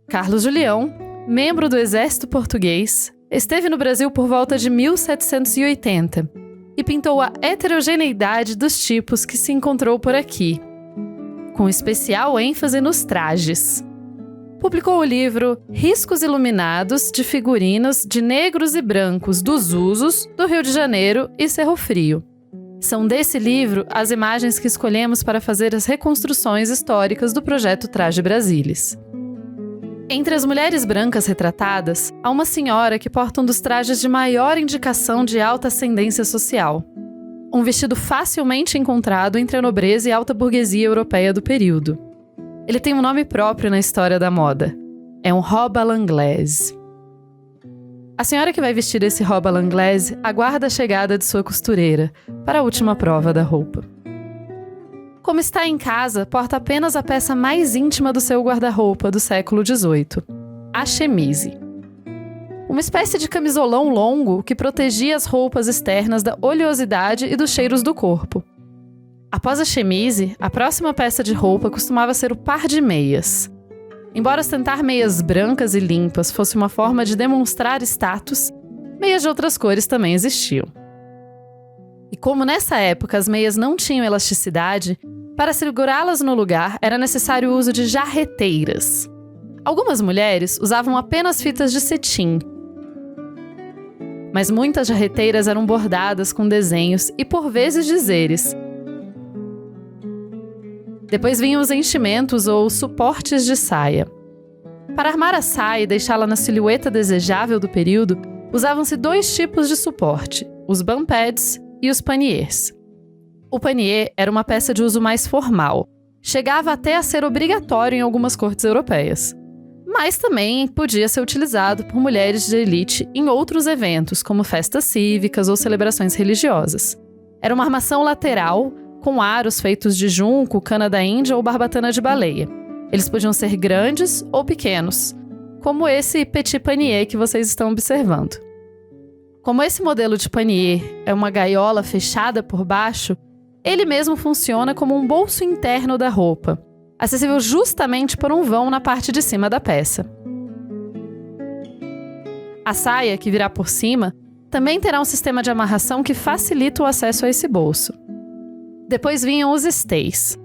Carlos Julião, membro do Exército Português, esteve no Brasil por volta de 1780 e pintou a heterogeneidade dos tipos que se encontrou por aqui, com especial ênfase nos trajes. Publicou o livro Riscos Iluminados de Figurinos de Negros e Brancos dos Usos do Rio de Janeiro e Cerro Frio. São desse livro as imagens que escolhemos para fazer as reconstruções históricas do projeto Traje Brasilis. Entre as mulheres brancas retratadas, há uma senhora que porta um dos trajes de maior indicação de alta ascendência social. Um vestido facilmente encontrado entre a nobreza e alta burguesia europeia do período. Ele tem um nome próprio na história da moda. É um robe à l'anglaise. A senhora que vai vestir esse robe à l'anglaise aguarda a chegada de sua costureira para a última prova da roupa. Como está em casa, porta apenas a peça mais íntima do seu guarda-roupa do século XVIII, a chemise. Uma espécie de camisolão longo que protegia as roupas externas da oleosidade e dos cheiros do corpo. Após a chemise, a próxima peça de roupa costumava ser o par de meias. Embora ostentar meias brancas e limpas fosse uma forma de demonstrar status, meias de outras cores também existiam. E como nessa época as meias não tinham elasticidade, para segurá-las no lugar era necessário o uso de jarreteiras. Algumas mulheres usavam apenas fitas de cetim, mas muitas jarreteiras eram bordadas com desenhos e por vezes dizeres. Depois vinham os enchimentos ou suportes de saia. Para armar a saia e deixá-la na silhueta desejável do período, usavam-se dois tipos de suporte, os bum pads e os paniers. O panier era uma peça de uso mais formal. Chegava até a ser obrigatório em algumas cortes europeias. Mas também podia ser utilizado por mulheres de elite em outros eventos, como festas cívicas ou celebrações religiosas. Era uma armação lateral, com aros feitos de junco, cana da Índia ou barbatana de baleia. Eles podiam ser grandes ou pequenos, como esse petit panier que vocês estão observando. Como esse modelo de panier é uma gaiola fechada por baixo, ele mesmo funciona como um bolso interno da roupa, acessível justamente por um vão na parte de cima da peça. A saia, que virá por cima, também terá um sistema de amarração que facilita o acesso a esse bolso. Depois vinham os esteies.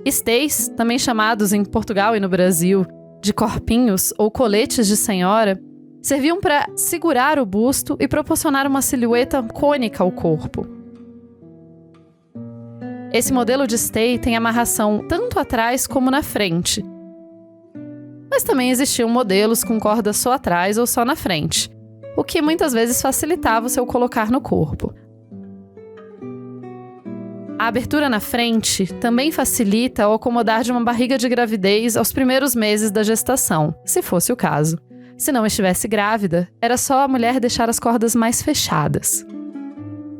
Esteies, também chamados em Portugal e no Brasil de corpinhos ou coletes de senhora, serviam para segurar o busto e proporcionar uma silhueta cônica ao corpo. Esse modelo de stay tem amarração tanto atrás como na frente. Mas também existiam modelos com corda só atrás ou só na frente, o que muitas vezes facilitava o seu colocar no corpo. A abertura na frente também facilita o acomodar de uma barriga de gravidez aos primeiros meses da gestação, se fosse o caso. Se não estivesse grávida, era só a mulher deixar as cordas mais fechadas.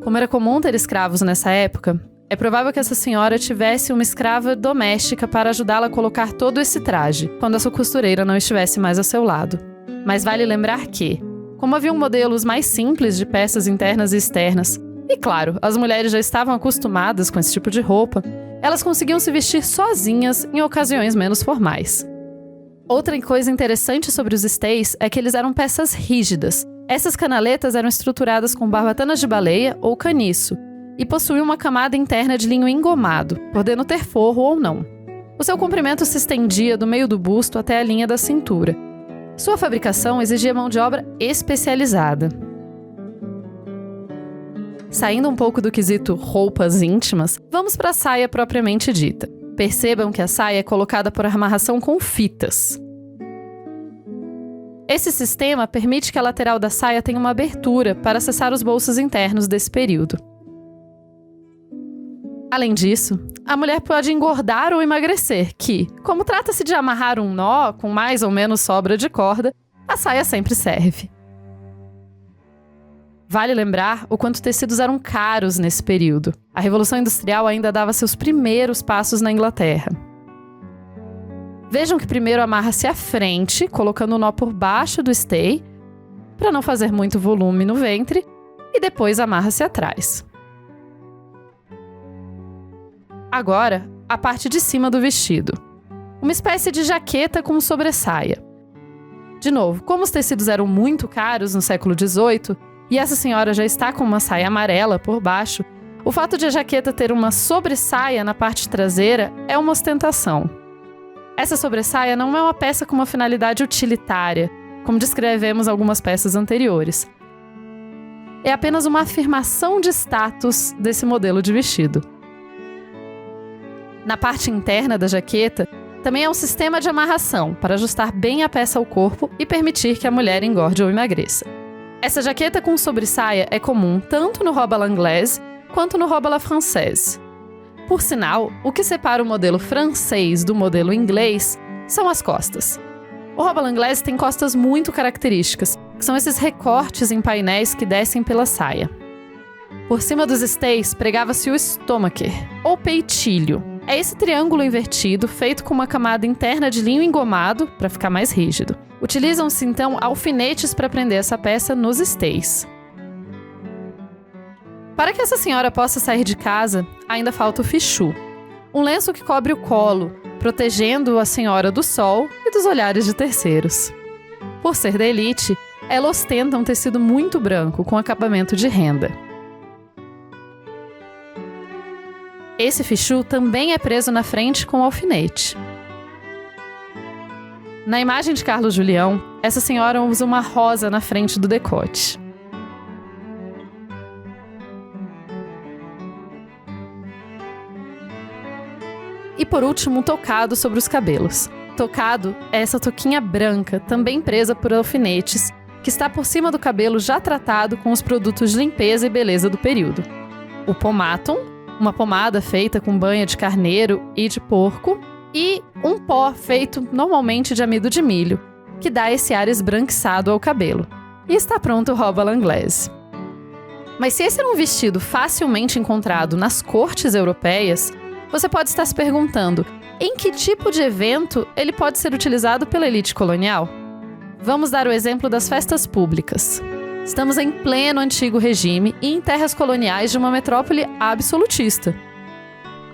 Como era comum ter escravos nessa época, é provável que essa senhora tivesse uma escrava doméstica para ajudá-la a colocar todo esse traje, quando a sua costureira não estivesse mais ao seu lado. Mas vale lembrar que, como haviam modelos mais simples de peças internas e externas, e claro, as mulheres já estavam acostumadas com esse tipo de roupa, elas conseguiam se vestir sozinhas em ocasiões menos formais. Outra coisa interessante sobre os steies é que eles eram peças rígidas. Essas canaletas eram estruturadas com barbatanas de baleia ou caniço, e possuíam uma camada interna de linho engomado, podendo ter forro ou não. O seu comprimento se estendia do meio do busto até a linha da cintura. Sua fabricação exigia mão de obra especializada. Saindo um pouco do quesito roupas íntimas, vamos para a saia propriamente dita. Percebam que a saia é colocada por amarração com fitas. Esse sistema permite que a lateral da saia tenha uma abertura para acessar os bolsos internos desse período. Além disso, a mulher pode engordar ou emagrecer, que, como trata-se de amarrar um nó com mais ou menos sobra de corda, a saia sempre serve. Vale lembrar o quanto tecidos eram caros nesse período. A Revolução Industrial ainda dava seus primeiros passos na Inglaterra. Vejam que primeiro amarra-se à frente, colocando o nó por baixo do stay, para não fazer muito volume no ventre, e depois amarra-se atrás. Agora, a parte de cima do vestido. Uma espécie de jaqueta com sobressaia. De novo, como os tecidos eram muito caros no século XVIII, e essa senhora já está com uma saia amarela por baixo, o fato de a jaqueta ter uma sobressaia na parte traseira é uma ostentação. Essa sobressaia não é uma peça com uma finalidade utilitária, como descrevemos algumas peças anteriores. É apenas uma afirmação de status desse modelo de vestido. Na parte interna da jaqueta, também é um sistema de amarração para ajustar bem a peça ao corpo e permitir que a mulher engorde ou emagreça. Essa jaqueta com sobressaia é comum tanto no robe à l'anglaise quanto no robe à la française. Por sinal, o que separa o modelo francês do modelo inglês são as costas. O robe à l'anglaise tem costas muito características, que são esses recortes em painéis que descem pela saia. Por cima dos esteios pregava-se o stomacher, ou peitilho. É esse triângulo invertido feito com uma camada interna de linho engomado para ficar mais rígido. Utilizam-se então alfinetes para prender essa peça nos esteios. Para que essa senhora possa sair de casa, ainda falta o fichu, um lenço que cobre o colo, protegendo a senhora do sol e dos olhares de terceiros. Por ser da elite, ela ostenta um tecido muito branco com acabamento de renda. Esse fichu também é preso na frente com alfinete. Na imagem de Carlos Julião, essa senhora usa uma rosa na frente do decote. E por último, um tocado sobre os cabelos. Tocado é essa touquinha branca, também presa por alfinetes, que está por cima do cabelo já tratado com os produtos de limpeza e beleza do período. O pomatum, uma pomada feita com banha de carneiro e de porco, e um pó feito normalmente de amido de milho, que dá esse ar esbranquiçado ao cabelo. E está pronto o robe à l'anglaise. Mas se esse era um vestido facilmente encontrado nas cortes europeias, você pode estar se perguntando, em que tipo de evento ele pode ser utilizado pela elite colonial? Vamos dar o exemplo das festas públicas. Estamos em pleno antigo regime e em terras coloniais de uma metrópole absolutista.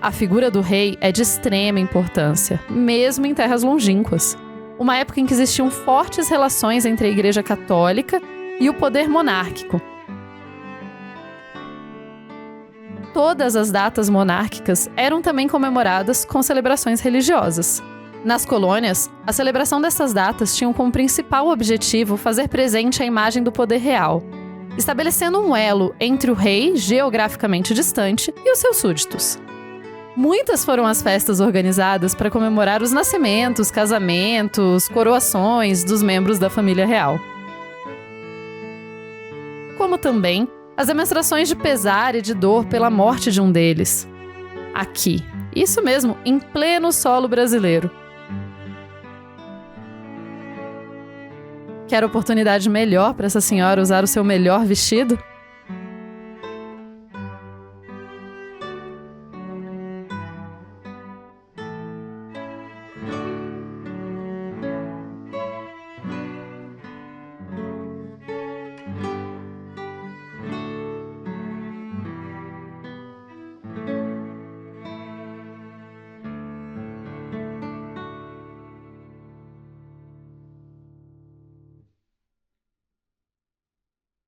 A figura do rei é de extrema importância, mesmo em terras longínquas. Uma época em que existiam fortes relações entre a Igreja Católica e o poder monárquico. Todas as datas monárquicas eram também comemoradas com celebrações religiosas. Nas colônias, a celebração dessas datas tinha como principal objetivo fazer presente a imagem do poder real, estabelecendo um elo entre o rei, geograficamente distante, e os seus súditos. Muitas foram as festas organizadas para comemorar os nascimentos, casamentos, coroações dos membros da família real. Como também as demonstrações de pesar e de dor pela morte de um deles. Aqui, isso mesmo, em pleno solo brasileiro. Quer oportunidade melhor para essa senhora usar o seu melhor vestido?